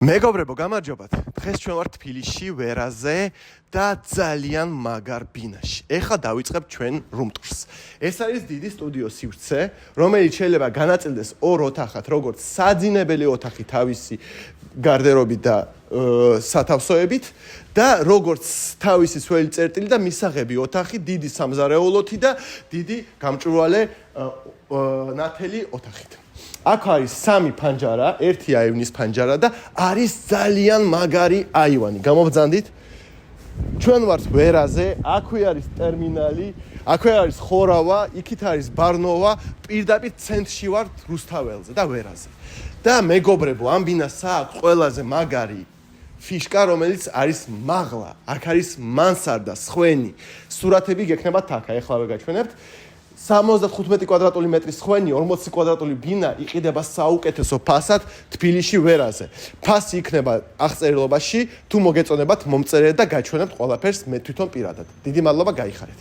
მეგობრებო, გამარჯობათ. დღეს ჩვენ ვართ თბილისში, ვერაზე და ძალიან მაგარ ბინაში. ეხლა დავიწყებ ჩვენ რუმტურს. ეს არის დიდი სტუდიო სივრცე, რომელიც შეიძლება განაწილდეს ორ ოთახად, როგორც საძინებელი ოთახი თავისი გარდერობით და სათავსოებით და როგორც თავისი სველი წერტილი და მისაღები ოთახი, დიდი სამზარეულოთი და დიდი გამჭვირვალე ნათელი ოთახით. აქ არის სამი ფანჯარა, ერთი აივნის ფანჯარა და არის ძალიან მაგარი აივანი. გამოვბრძანდით? ჩვენ ვართ ვერაზე, აქვე არის ტერმინალი, აქვე არის ხორავა, იქით არის ბარნოვა, პირდაპირ ცენტრში ვართ რუსთაველზე და ვერაზე. და მეგობრებო, ამ ბინას აქვს ყველაზე მაგარი ფიშკა, რომელიც არის მაღლა. აქ არის მანსარდა, სხვენი. სურათები გექნებათ აქ, ეხლავე გაჩვენებთ. 75 კვადრატული მეტრის სხვენი 40 კვადრატული ბინა იყიდება საუკეთესო ფასად თბილისში ვერაზე. ფასი იქნება აღწერილობაში, თუ მოგეწონებათ მომწერეთ და გაჩვენებთ ყველაფერს მე თვითონ პირადად. დიდი მადლობა, გაიხარეთ.